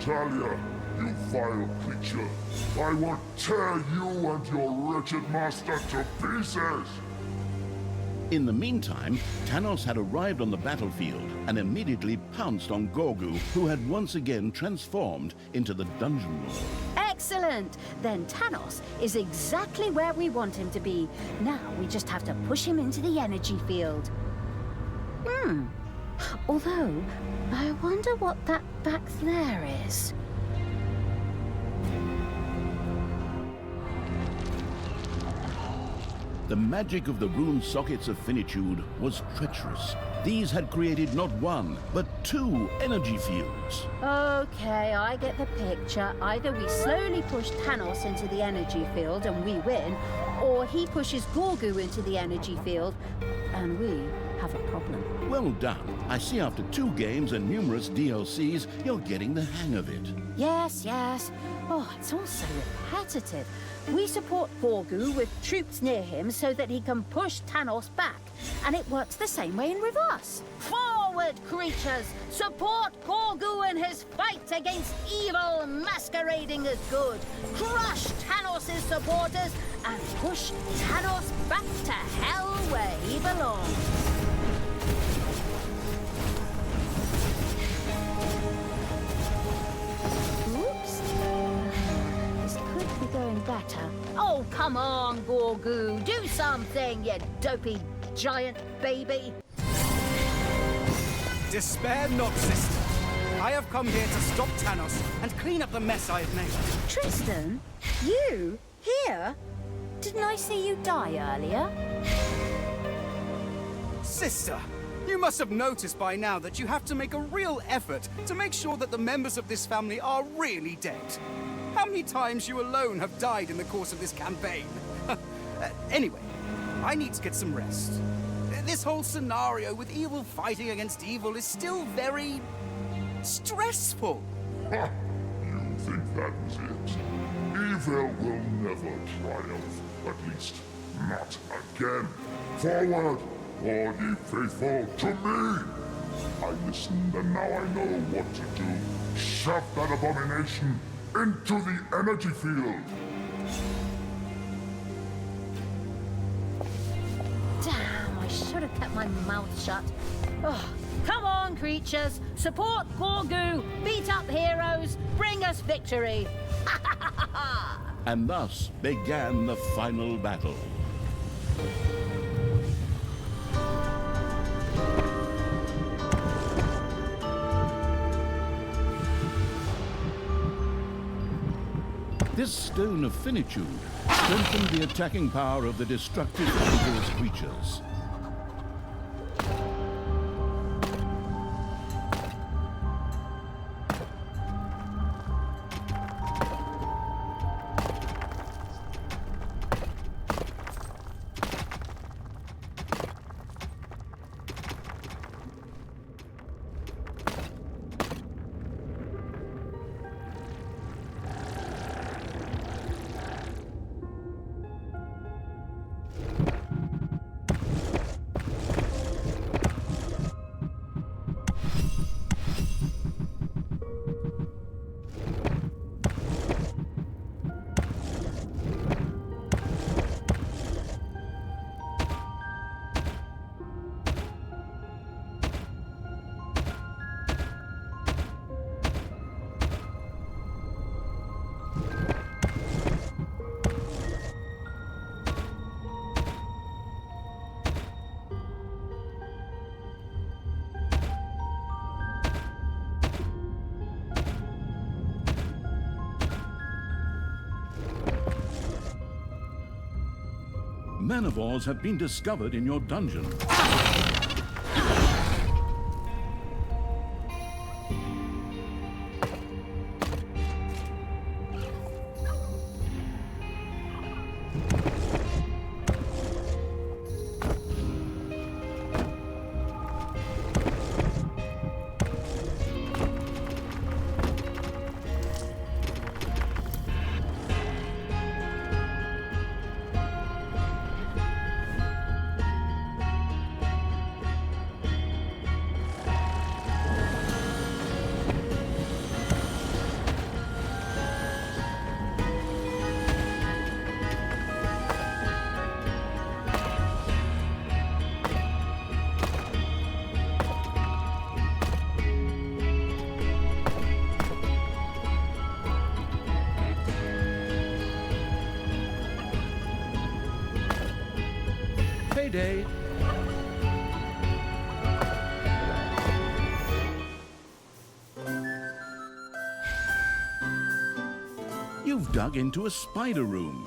Talia, you vile creature. I will tear you and your wretched master to pieces! In the meantime, Tanos had arrived on the battlefield and immediately pounced on Gorgu, who had once again transformed into the Dungeon Lord. Excellent! Then Tanos is exactly where we want him to be. Now we just have to push him into the energy field. Although, I wonder what that back there is. The magic of the rune sockets of finitude was treacherous. These had created not one, but two energy fields. Okay, I get the picture. Either we slowly push Tanos into the energy field and we win, or he pushes Gorgu into the energy field and we have a problem. Well done. I see after 2 games and numerous DLCs, you're getting the hang of it. Yes, yes. Oh, it's all so repetitive. We support Gorgu with troops near him so that he can push Tanos back. And it works the same way in reverse. Forward, creatures! Support Gorgu in his fight against evil masquerading as good. Crush Tanos' supporters and push Tanos back to hell where he belongs. Going better. Oh, come on, Gorgu. Do something, you dopey giant baby. Despair not, sister. I have come here to stop Tanos and clean up the mess I have made. Tristan? You? Here? Didn't I see you die earlier? Sister, you must have noticed by now that you have to make a real effort to make sure that the members of this family are really dead. How many times you alone have died in the course of this campaign? Anyway, I need to get some rest. This whole scenario with evil fighting against evil is still very stressful. Ha! You think that was it? Evil will never triumph, at least not again. Forward, all ye faithful, to me! I listened and now I know what to do. Shove that abomination into the energy field! Damn, I should have kept my mouth shut. Oh, come on, creatures! Support Gorgu! Beat up heroes! Bring us victory! And thus began the final battle. This stone of finitude strengthened the attacking power of the destructive evil's creatures. Manivores have been discovered in your dungeon. payday. You've dug into a spider room.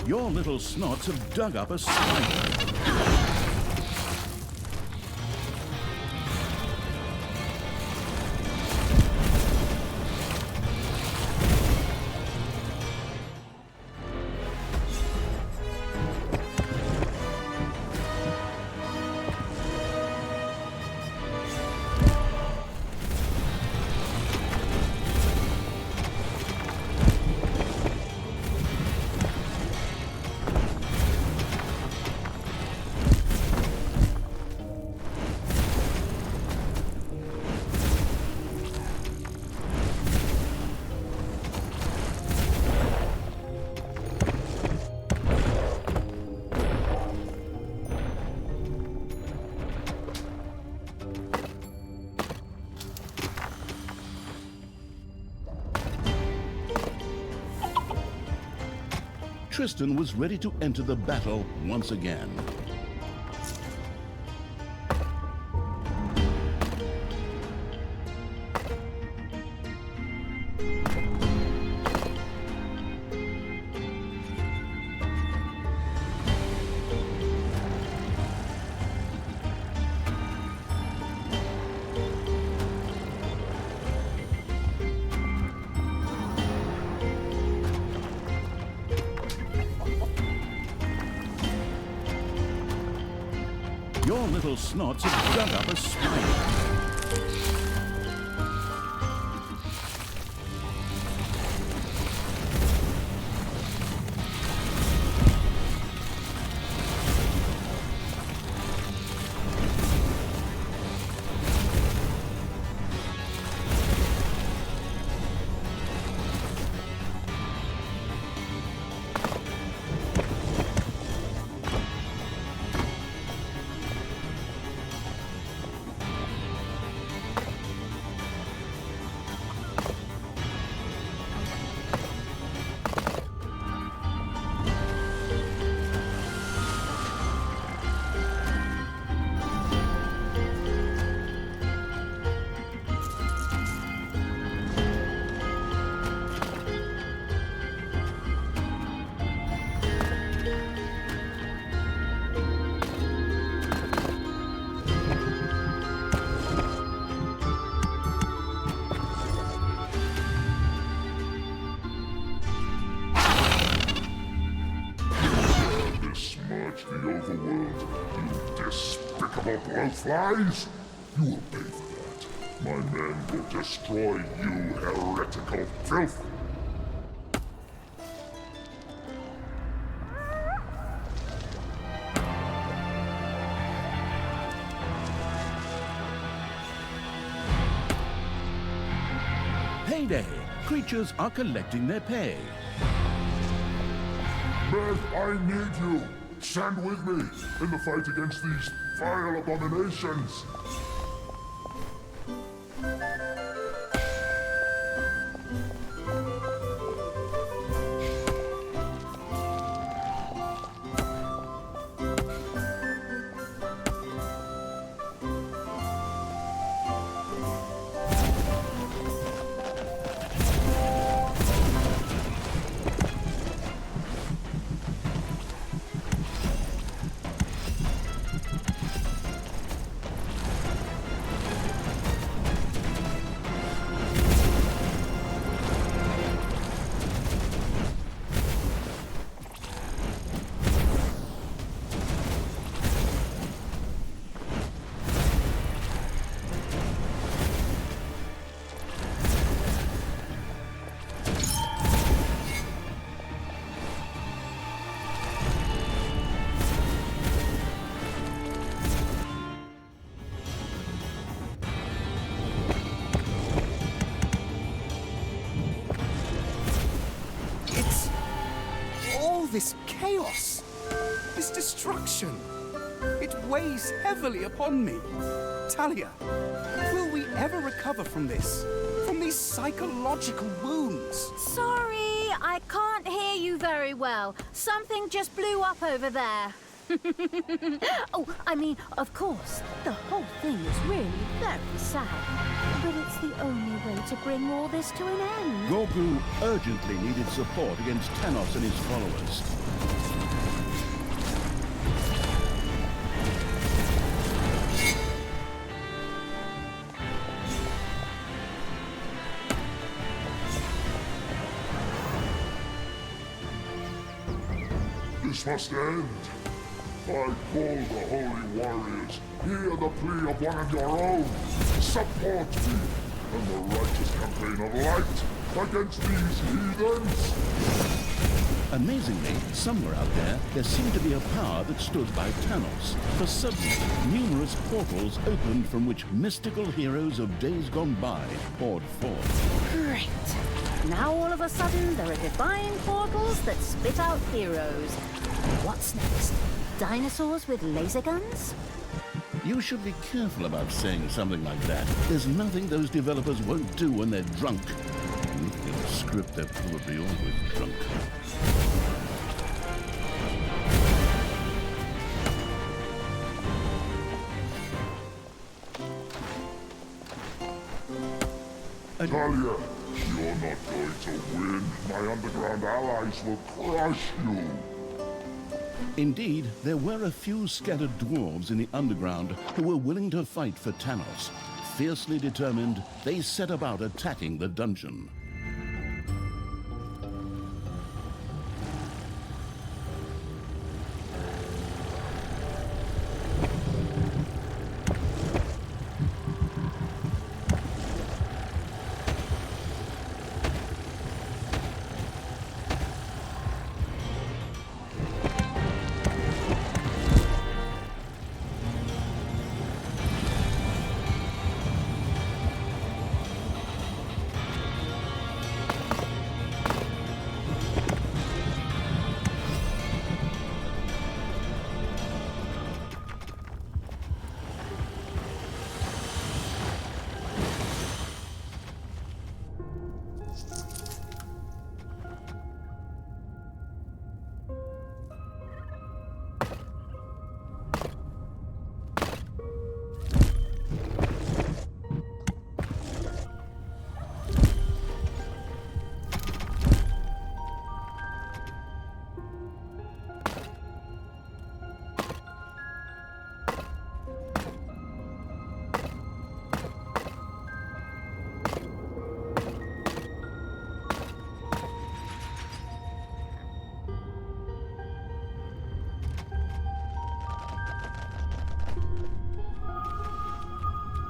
Your little snots have dug up a spider. Tristan was ready to enter the battle once again. Your little snots have dug up a spider. Besmirch the overworld, you despicable blowflies! You will pay for that. My men will destroy you, heretical filth! Payday! Creatures are collecting their pay. Men, I need you! Stand with me in the fight against these vile abominations! This chaos, this destruction, it weighs heavily upon me. Talia, will we ever recover from this? From these psychological wounds? Sorry, I can't hear you very well. Something just blew up over there. Oh, I mean, of course, the whole thing is really very sad. But it's the only way to bring all this to an end. Gorgu urgently needed support against Tanos and his followers. This must end. I call the holy warriors. Hear the plea of one of your own. Support me in the righteous campaign of light against these heathens. Amazingly, somewhere out there seemed to be a power that stood by Tanos. For suddenly, numerous portals opened from which mystical heroes of days gone by poured forth. Great. Now all of a sudden, there are divine portals that spit out heroes. What's next? Dinosaurs with laser guns? You should be careful about saying something like that. There's nothing those developers won't do when they're drunk. In the script, they're probably always drunk. Talia, you're not going to win. My underground allies will crush you. Indeed, there were a few scattered dwarves in the underground who were willing to fight for Tanos. Fiercely determined, they set about attacking the dungeon.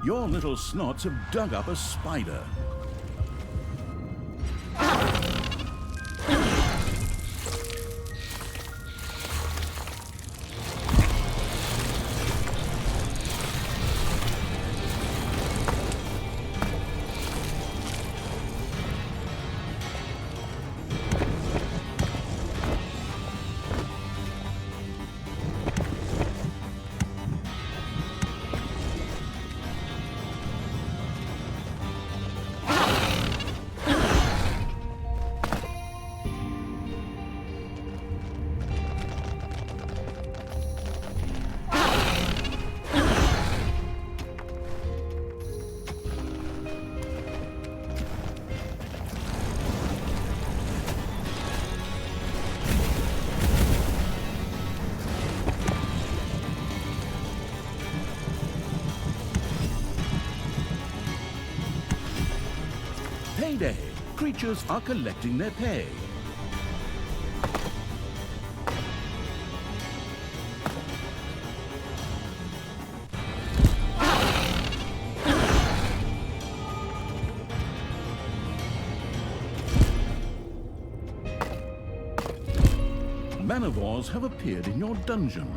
Your little snots have dug up a spider. Payday! Creatures are collecting their pay. Manivores have appeared in your dungeon.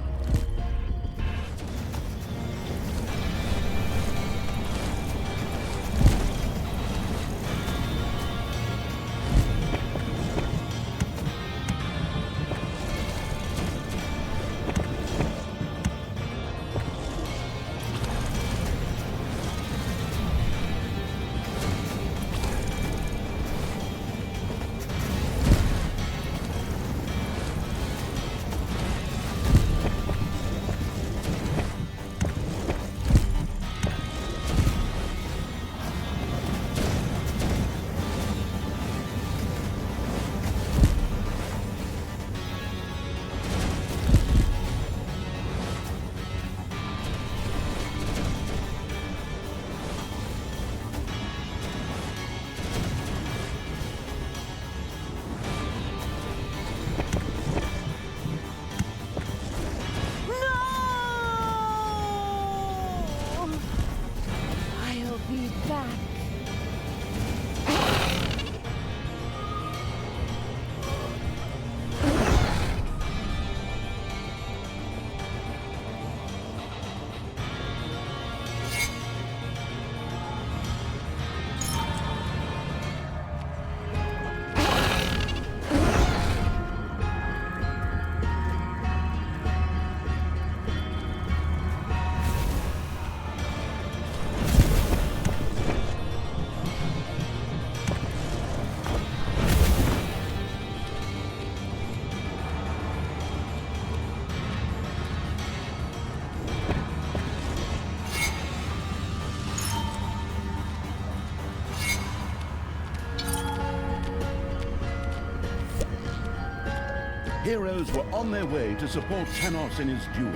Heroes were on their way to support Thanos in his duel.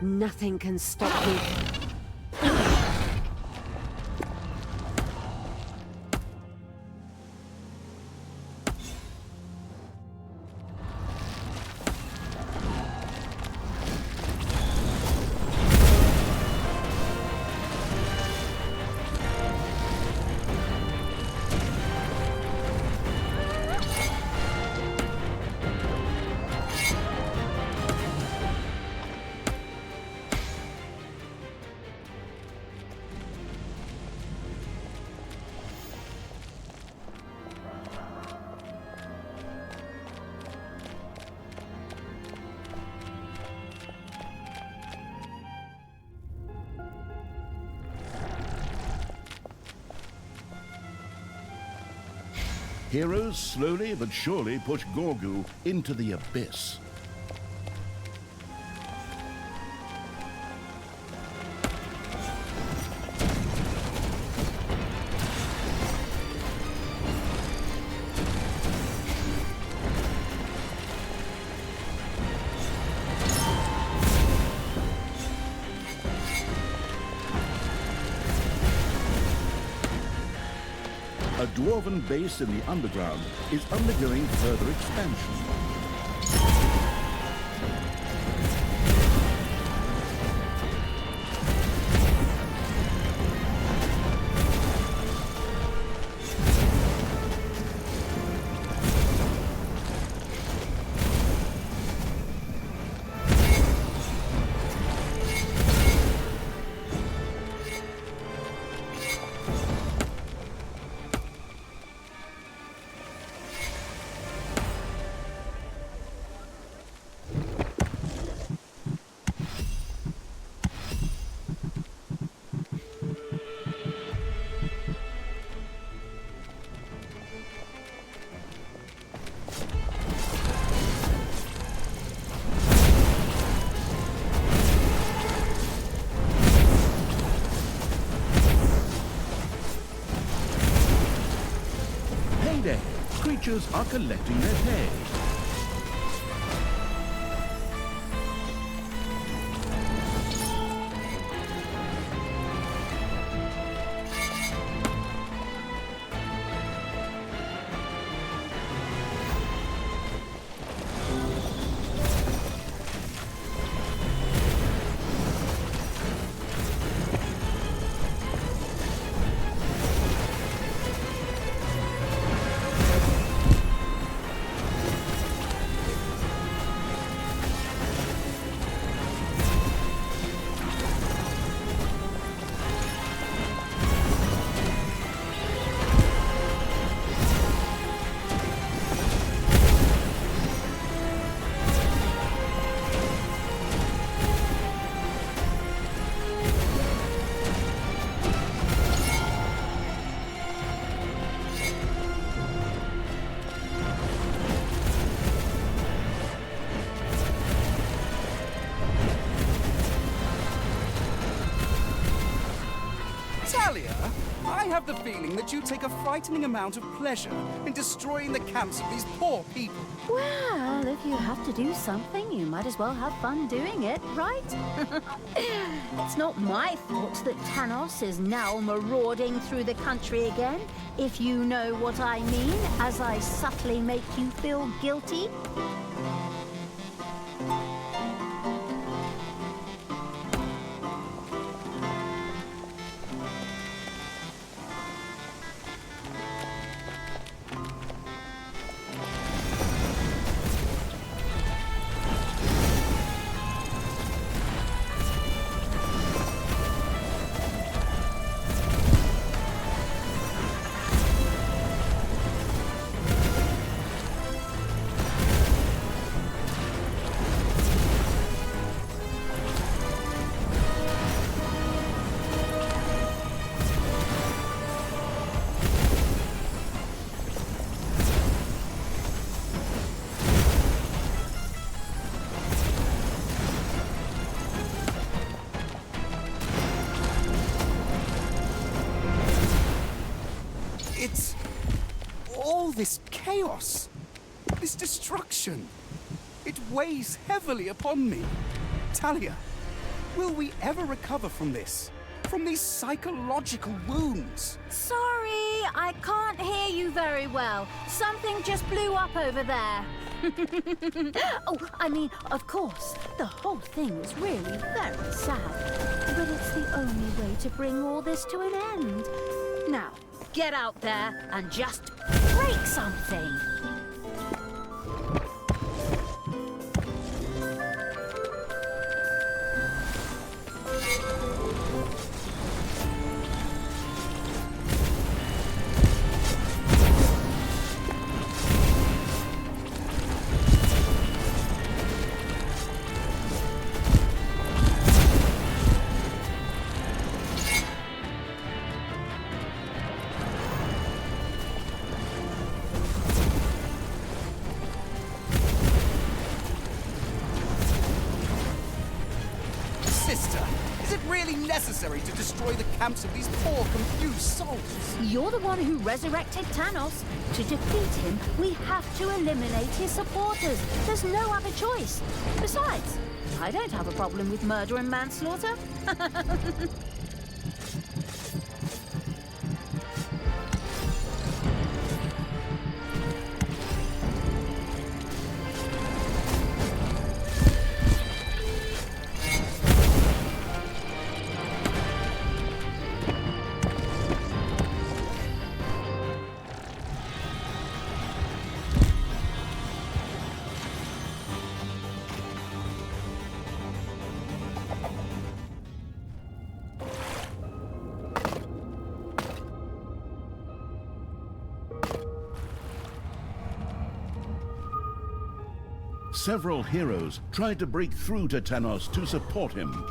Nothing can stop me. heroes slowly but surely push Gorgu into the abyss. A dwarven base in the underground is undergoing further expansion. Payday! Creatures are collecting their pay. Talia, I have the feeling that you take a frightening amount of pleasure in destroying the camps of these poor people. Well, if you have to do something, you might as well have fun doing it, right? It's not my fault that Tanos is now marauding through the country again, if you know what I mean, as I subtly make you feel guilty. It's all this chaos, this destruction. It weighs heavily upon me. Talia, will we ever recover from this? From these psychological wounds? Sorry, I can't hear you very well. Something just blew up over there. Oh, I mean, of course, the whole thing is really very sad. But it's the only way to bring all this to an end. Now, get out there and just break something. Is it really necessary to destroy the camps of these poor, confused souls? You're the one who resurrected Thanos. To defeat him, we have to eliminate his supporters. There's no other choice. Besides, I don't have a problem with murder and manslaughter. Several heroes tried to break through to Thanos to support him.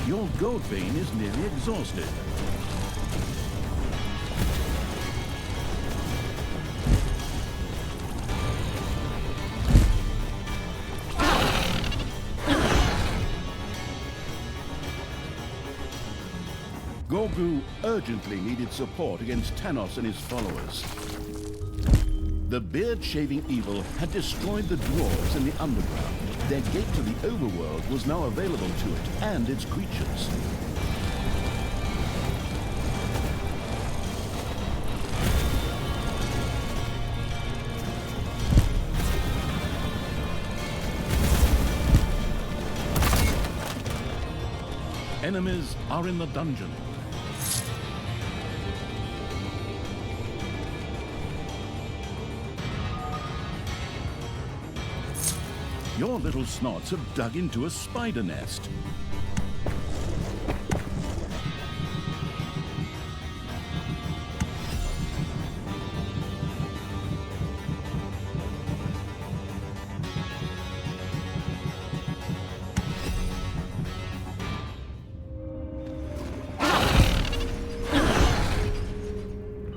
Your gold vein is nearly exhausted. Gorgu urgently needed support against Thanos and his followers. The beard-shaving evil had destroyed the dwarves in the underground. Their gate to the overworld was now available to it and its creatures. Enemies are in the dungeon. Your little snots have dug into a spider nest.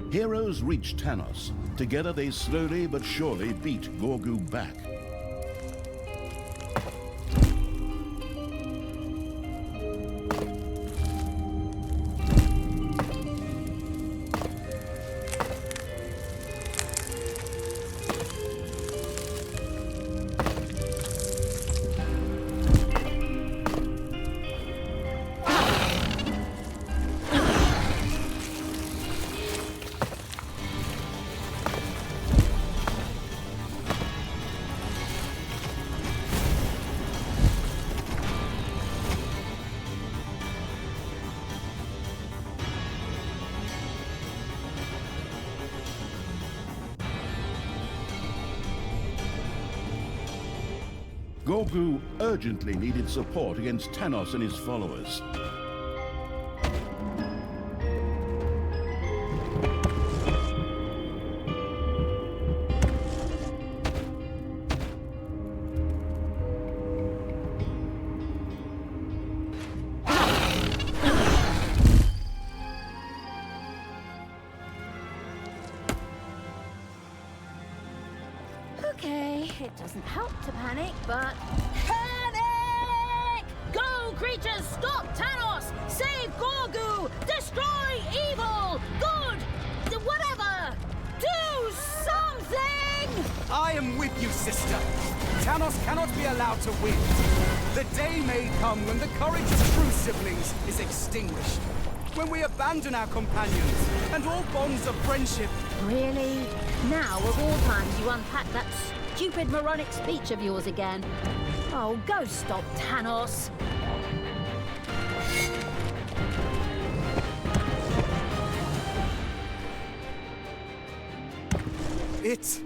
Heroes reach Thanos. Together they slowly but surely beat Gorgu back. Gorgu urgently needed support against Thanos and his followers. Okay, it doesn't help to panic, but... Panic! Go, creatures! Stop Thanos! Save Gorgu! Destroy evil! Good! Whatever! Do something! I am with you, sister. Thanos cannot be allowed to win. The day may come when the courage of true siblings is extinguished. When we abandon our companions and all bonds of friendship. Really? Now, of all times, you unpack that stupid moronic speech of yours again. Oh, go stop Thanos. It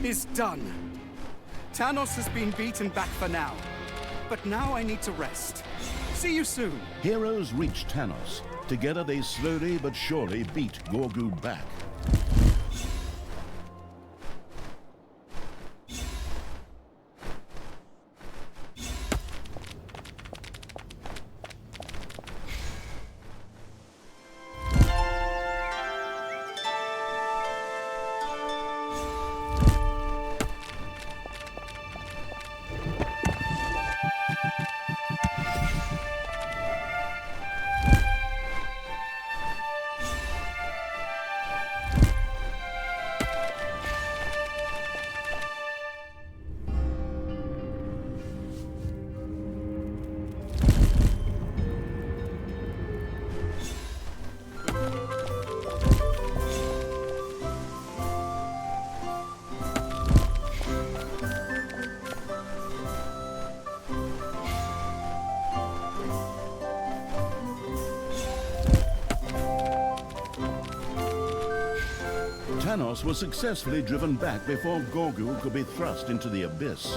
is done. Thanos has been beaten back for now. But now I need to rest. See you soon. Heroes reach Tanos. Together they slowly but surely beat Gorgu back. Tanos was successfully driven back before Gorgu could be thrust into the abyss.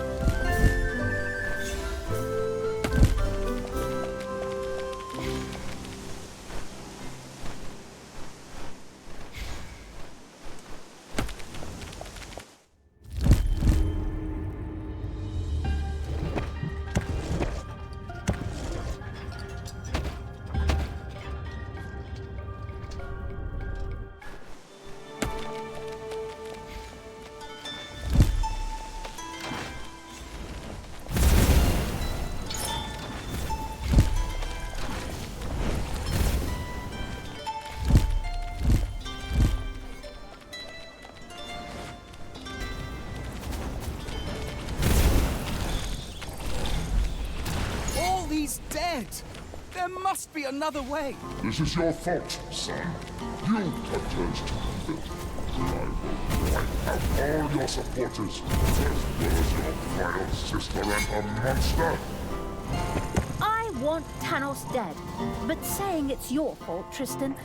He's dead. There must be another way. This is your fault, son. You have turned to evil. I will wipe out all your supporters, as well as your vile sister and her monster. I want Tanos dead, but saying it's your fault, Tristan,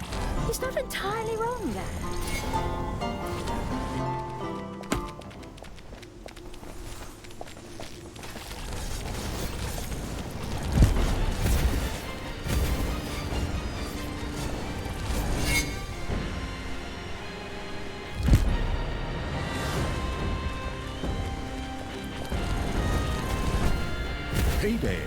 is not entirely wrong. Payday.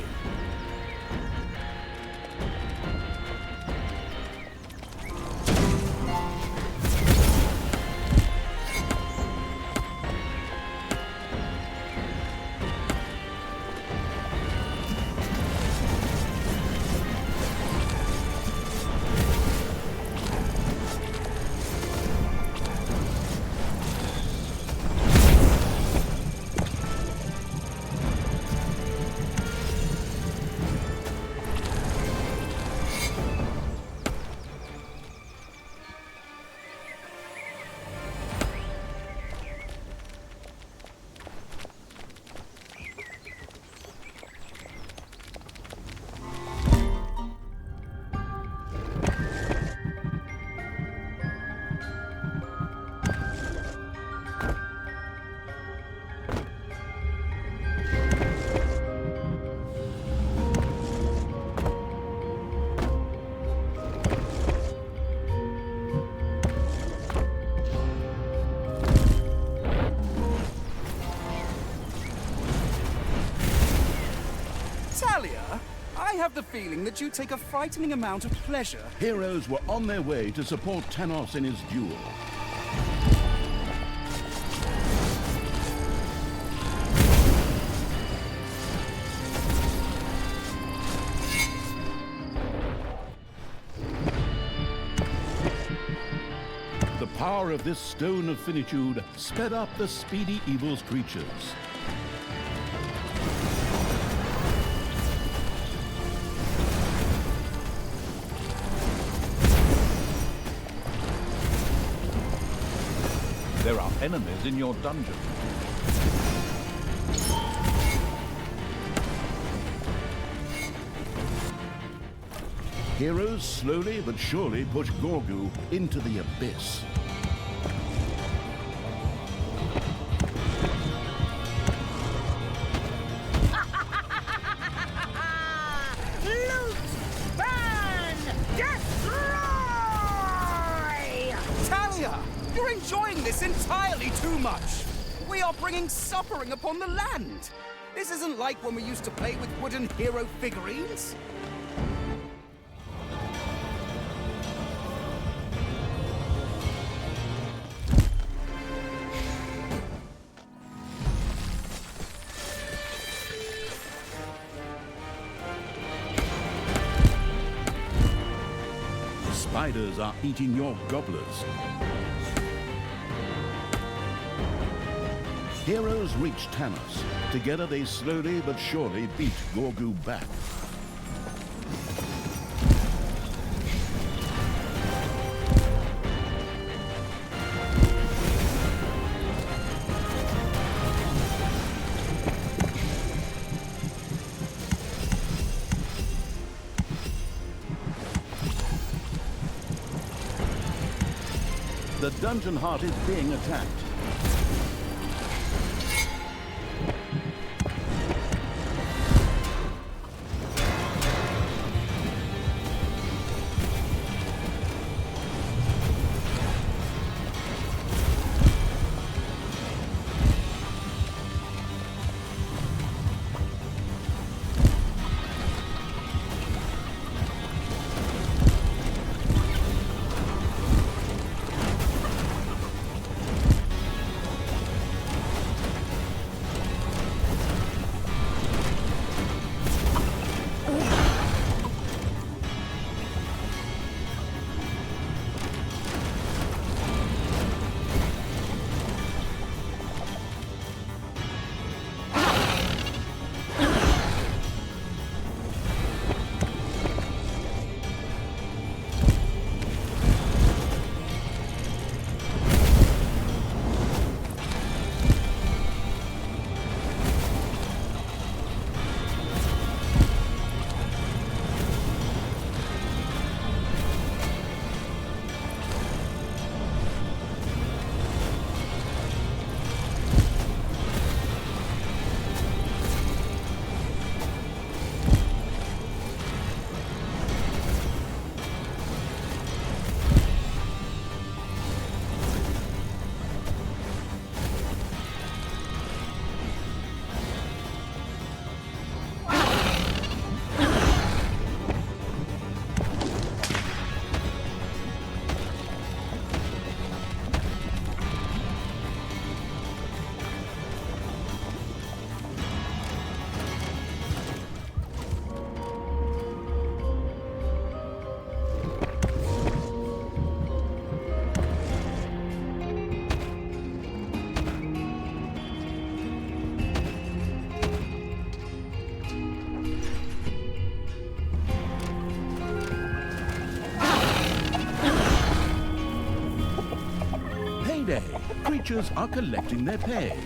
I have the feeling that you take a frightening amount of pleasure. Heroes were on their way to support Tanos in his duel. The power of this stone of finitude sped up the speedy evil's creatures. There are enemies in your dungeon. Heroes slowly but surely push Gorgu into the abyss. doing this entirely too much. We are bringing suffering upon the land. This isn't like when we used to play with wooden hero figurines. Spiders are eating your gobblers. Heroes reach Tanos. Together they slowly but surely beat Gorgu back. The dungeon heart is being attacked. Creatures are collecting their pay.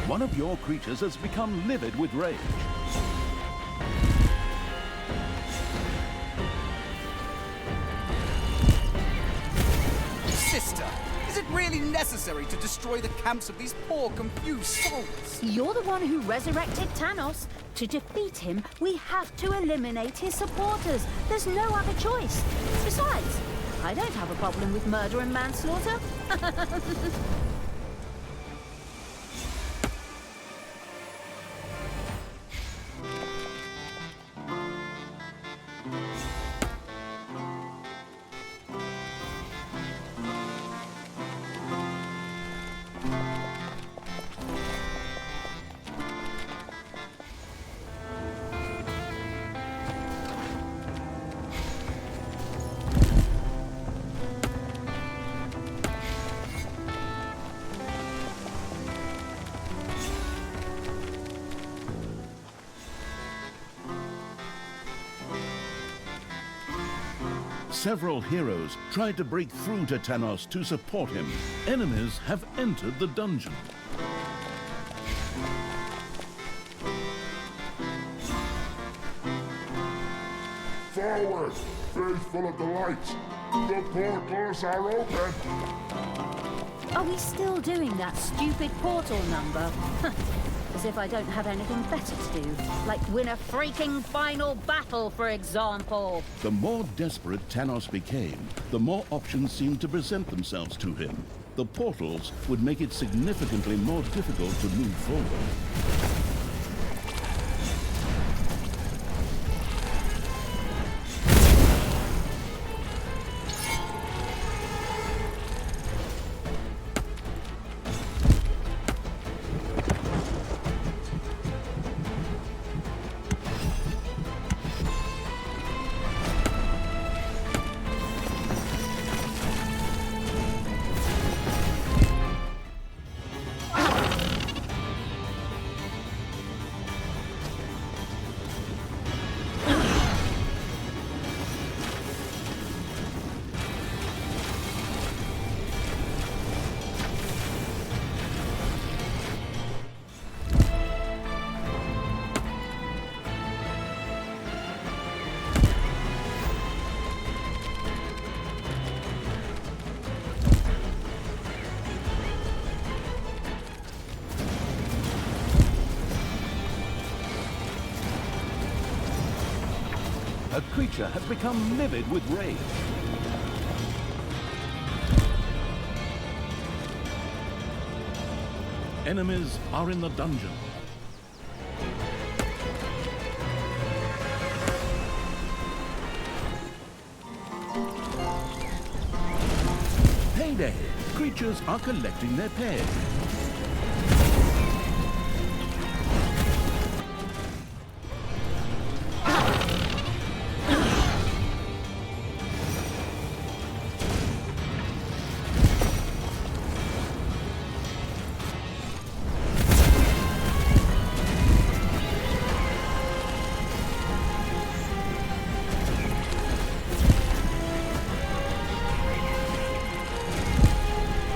One of your creatures has become livid with rage. Sister, is it really necessary to destroy the camps of these poor, confused souls? You're the one who resurrected Thanos. To defeat him, we have to eliminate his supporters. There's no other choice. Besides, I don't have a problem with murder and manslaughter. Several heroes tried to break through to Thanos to support him. Enemies have entered the dungeon. Forward, faithful of the light. The portals are open. Are we still doing that stupid portal number? As if I don't have anything better to do. Like win a freaking final battle, for example. The more desperate Thanos became, the more options seemed to present themselves to him. The portals would make it significantly more difficult to move forward. A creature has become livid with rage. Enemies are in the dungeon. Payday! Creatures are collecting their pay.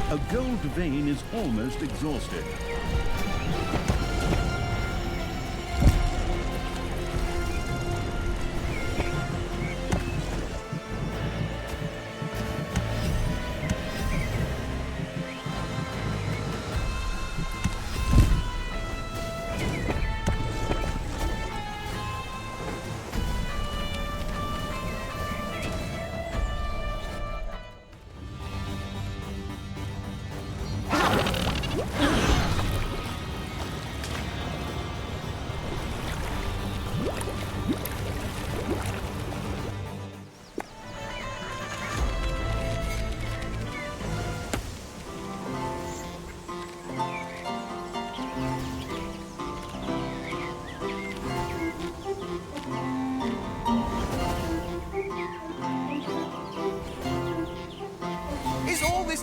A gold vein is almost exhausted.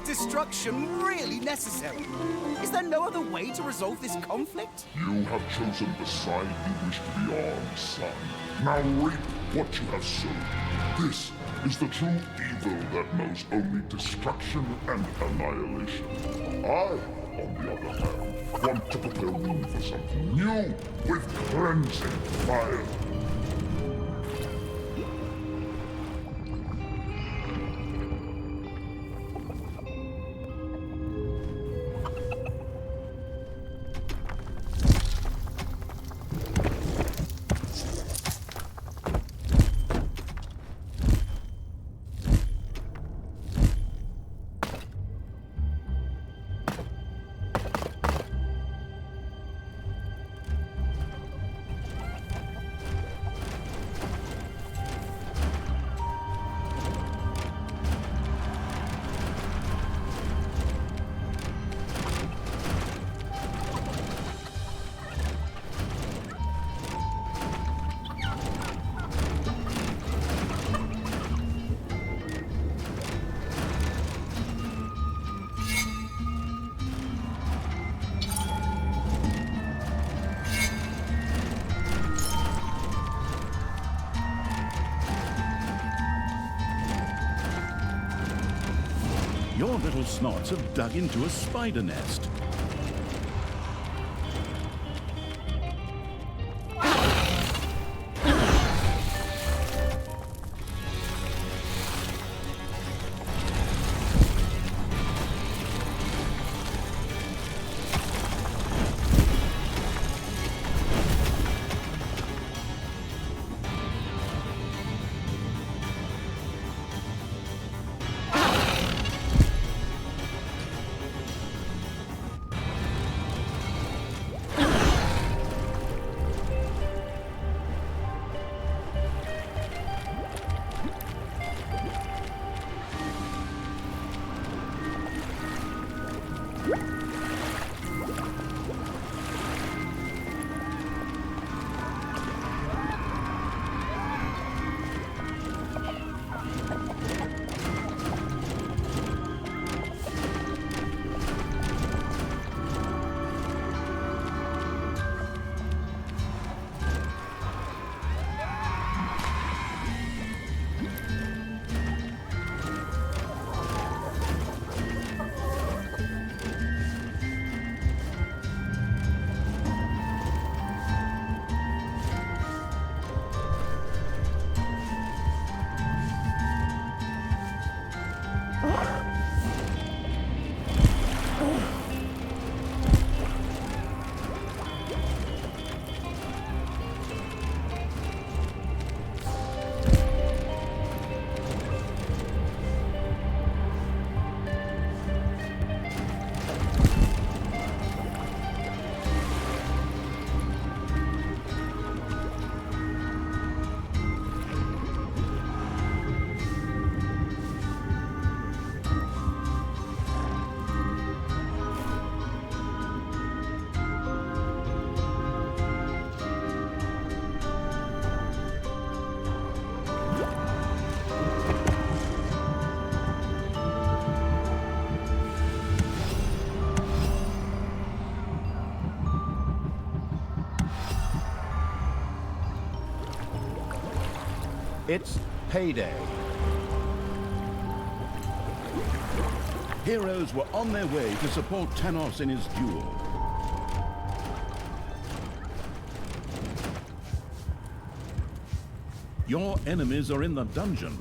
Destruction really necessary? Is there no other way to resolve this conflict? You have chosen the side you wish to be on, son. Now reap what you have sown. This is the true evil that knows only destruction and annihilation. I, on the other hand, want to prepare room for something new with cleansing fire. Your little snots have dug into a spider nest. It's payday. Heroes were on their way to support Thanos in his duel. Your enemies are in the dungeon.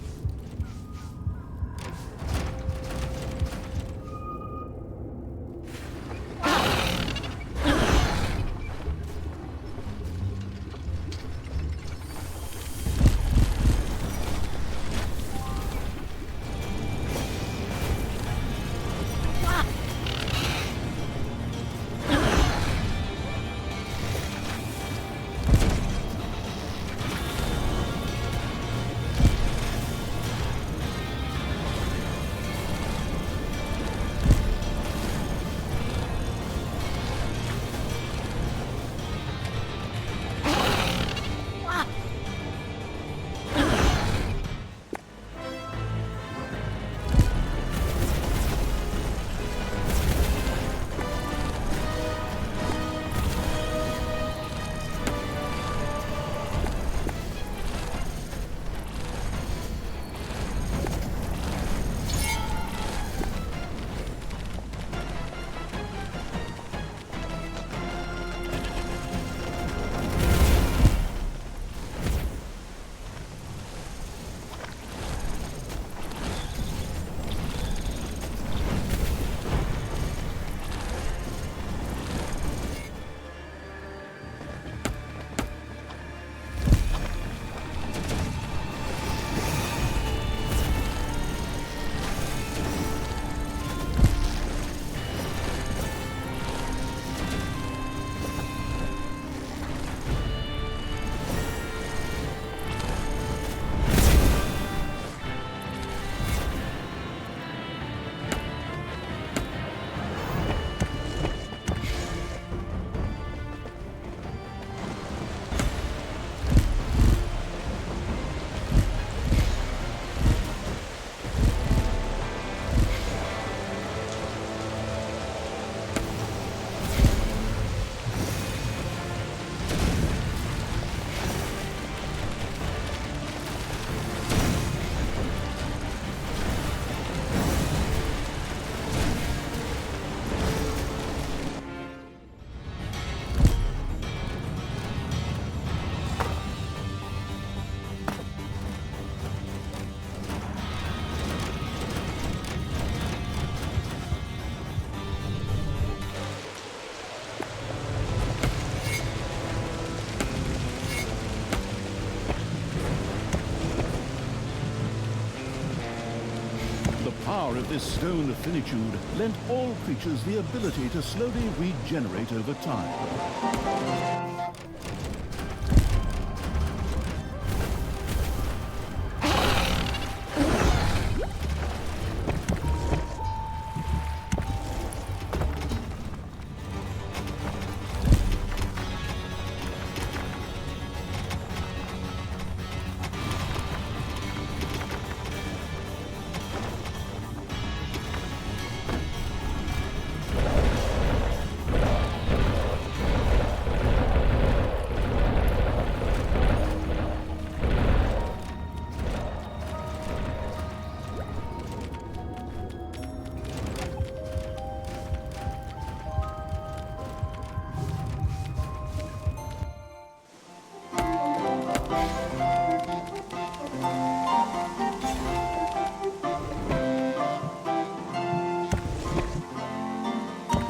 power of this stone of finitude lent all creatures the ability to slowly regenerate over time.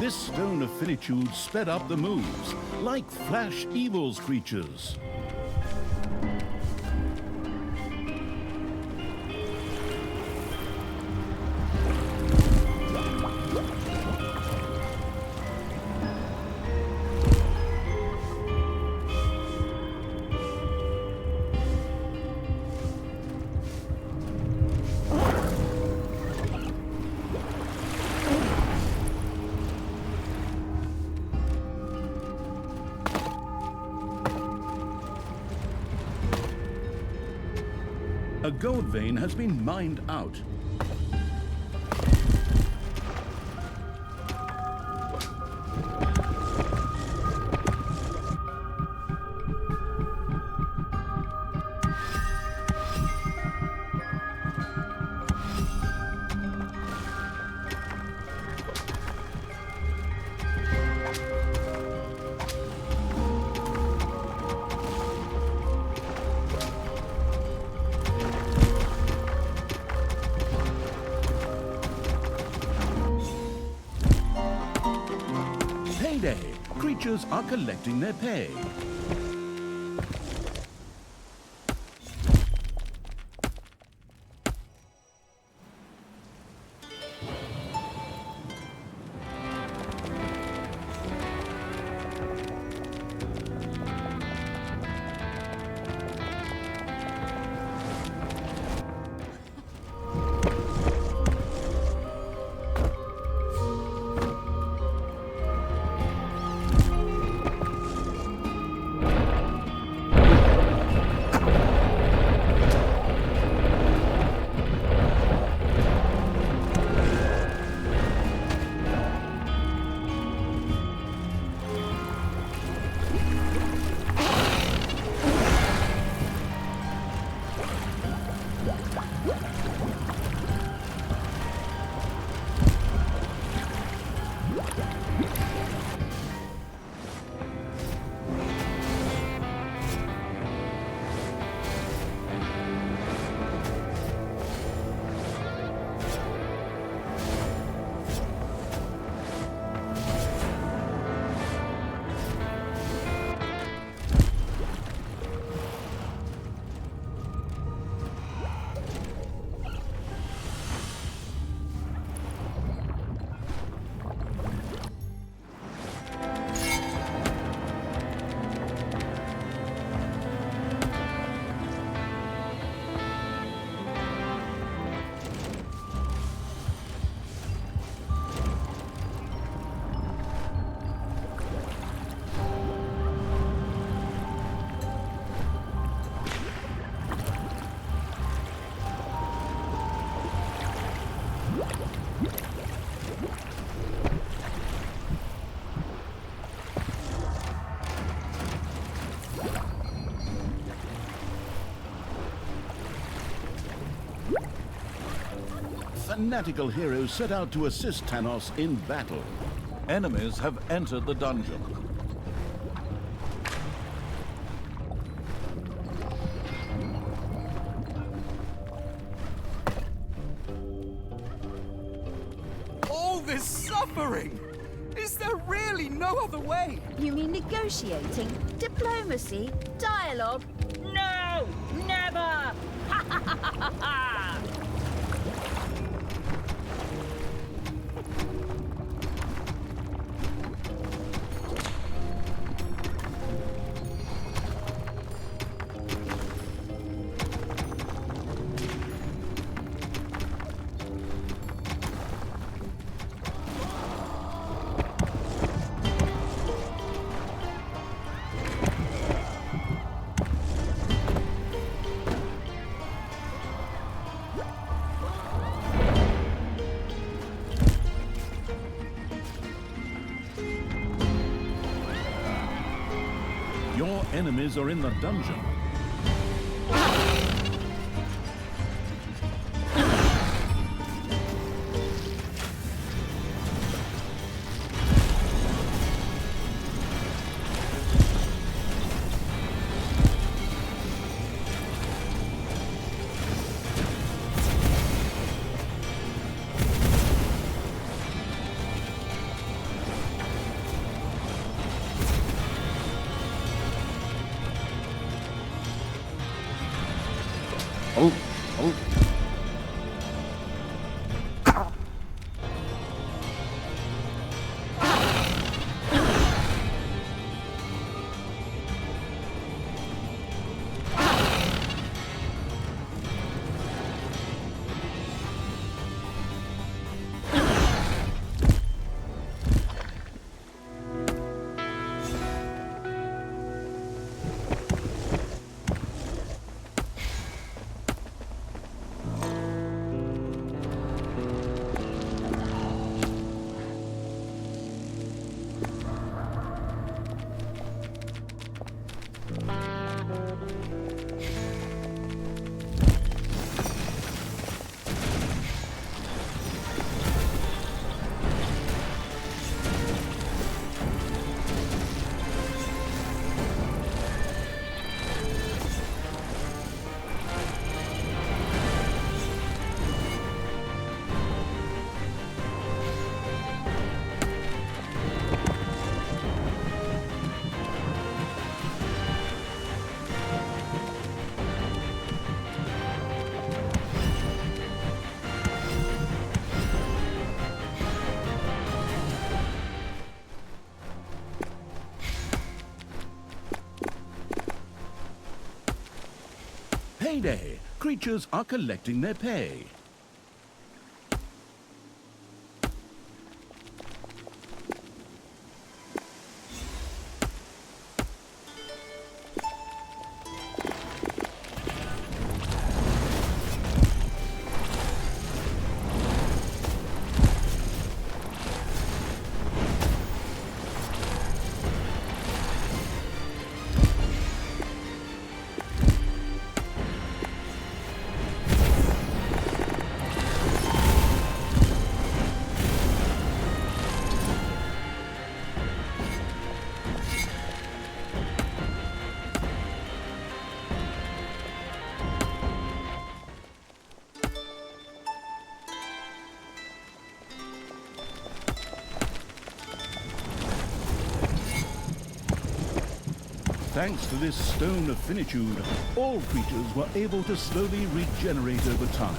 This stone of finitude sped up the moves, like Flash Evil's creatures. A gold vein has been mined out. Payday! Creatures are collecting their pay. Fanatical heroes set out to assist Thanos in battle. Enemies have entered the dungeon. All this suffering! Is there really no other way? You mean negotiating, diplomacy, dialogue? No! Never! Ha ha ha ha ha! Your enemies are in the dungeon. Payday! Creatures are collecting their pay. Thanks to this stone of finitude, all creatures were able to slowly regenerate over time.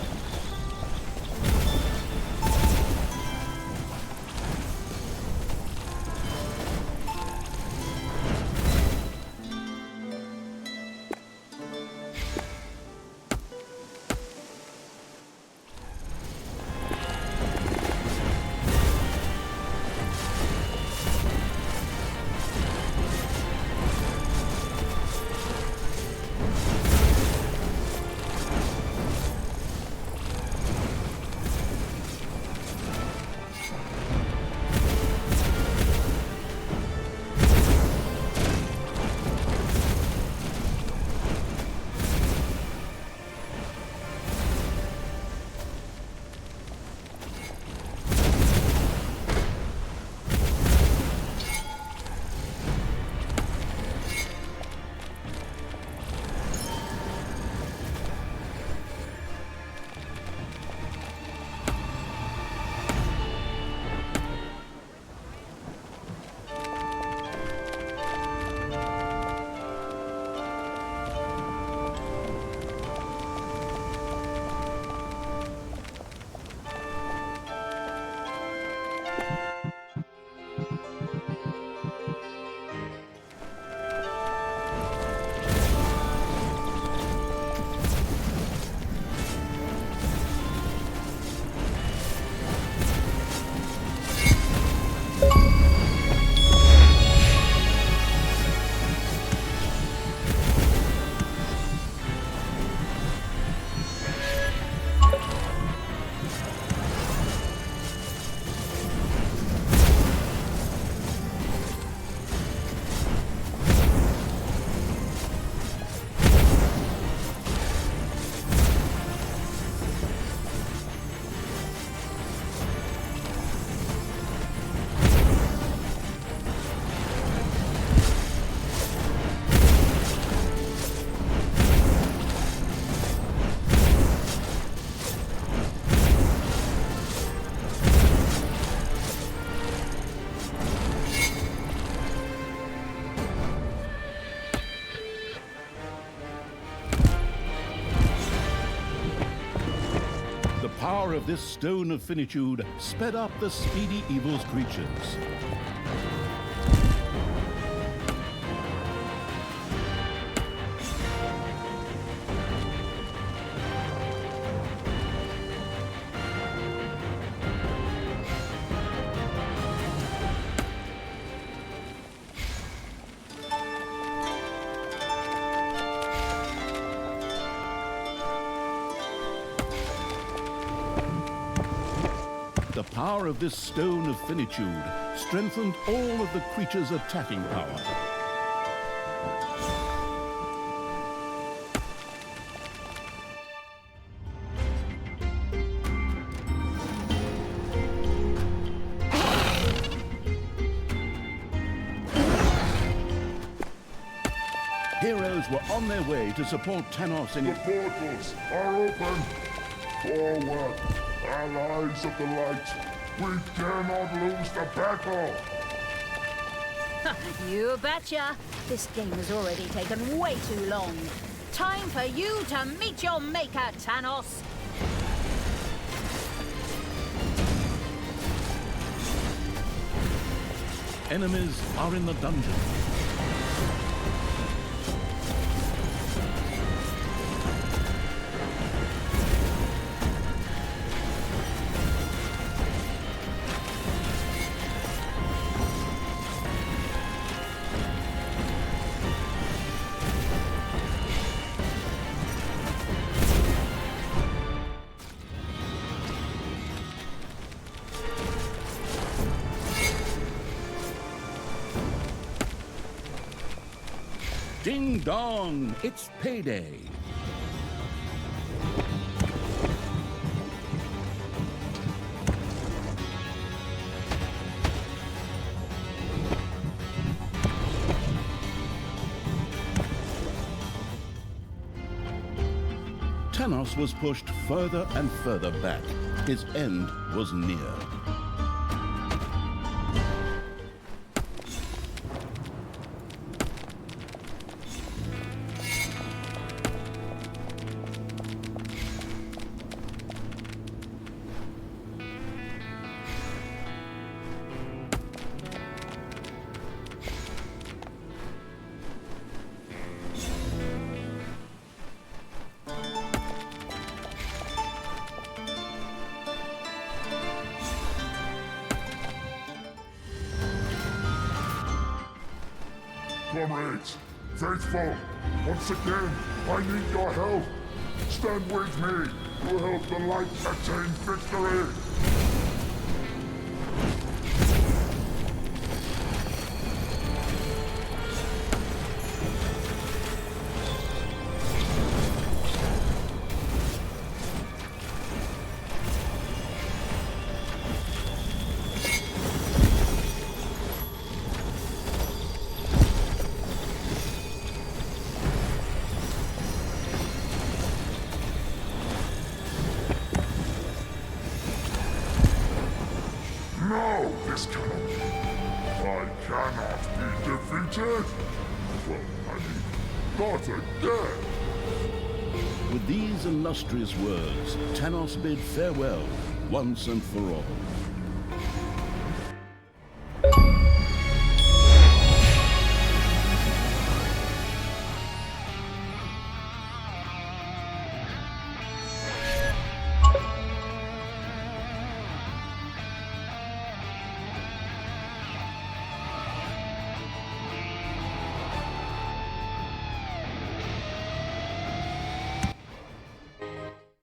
power of this stone of finitude sped up the speedy evil's creatures. The power of this stone of finitude strengthened all of the creature's attacking power. Heroes were on their way to support Tanos in The portals are open. Forward, allies of the light. We dare not lose the battle. You betcha. This game has already taken way too long. Time for you to meet your maker, Tanos. enemies are in the dungeon. Ding dong, it's payday. Tanos was pushed further and further back. His end was near. Comrades, faithful, once again, I need your help. Stand with me to help the light attain victory. No, this cannot be. I cannot be defeated. Well, I mean, not again. With these illustrious words, Tanos bid farewell once and for all.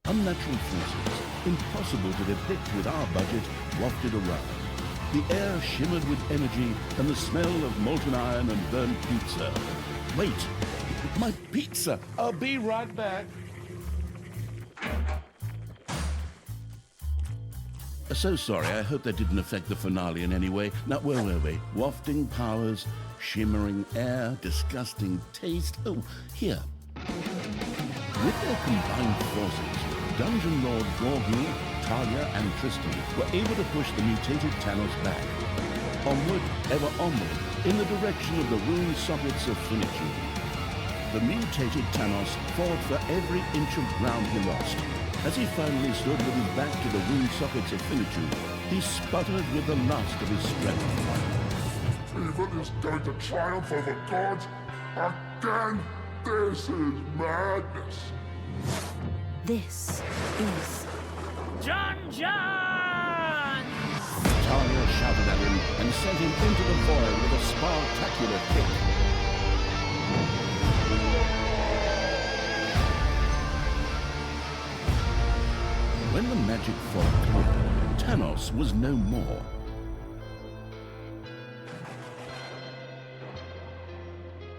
Unnatural forces, impossible to depict with our budget, wafted around. The air shimmered with energy and the smell of molten iron and burnt pizza. Wait, my pizza! I'll be right back. So sorry, I hope that didn't affect the finale in any way. Now, where were we? Wafting powers, shimmering air, disgusting taste. Oh, here. With their combined forces, Dungeon Lord Gorgu, Talia, and Tristan were able to push the mutated Tanos back. Onward, ever onward, in the direction of the ruined sockets of finitude. The mutated Tanos fought for every inch of ground he lost. As he finally stood with his back to the wing sockets of finitude, he sputtered with the last of his strength. Evil is going to triumph over God again. This is madness. This is... Dungeon! Talia shouted at him and sent him into the void with a spectacular kick. When the magic fog cleared, Tanos was no more.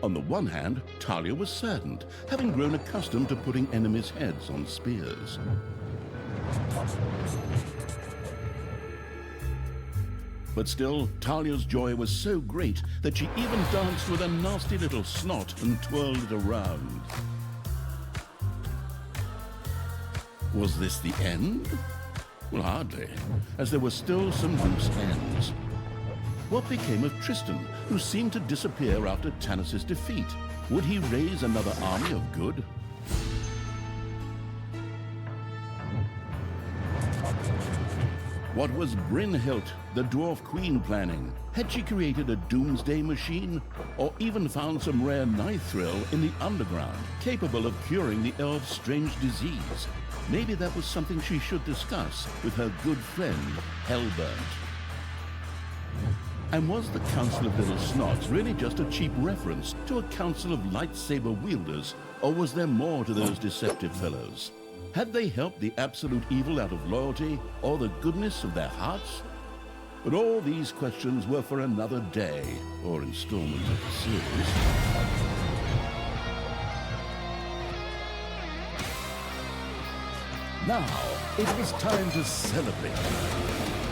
On the one hand, Talia was saddened, having grown accustomed to putting enemies' heads on spears. But still, Talia's joy was so great that she even danced with a nasty little snot and twirled it around. Was this the end? Well, hardly, as there were still some loose ends. What became of Tristan, who seemed to disappear after Tanis' defeat? Would he raise another army of good? What was Brynhild, the dwarf queen, planning? Had she created a doomsday machine? Or even found some rare nithril in the underground, capable of curing the elf's strange disease? Maybe that was something she should discuss with her good friend, Hellbert. And was the Council of Little Snots really just a cheap reference to a council of lightsaber wielders, or was there more to those deceptive fellows? Had they helped the absolute evil out of loyalty or the goodness of their hearts? But all these questions were for another day or installment of the series. Now, it was time to celebrate.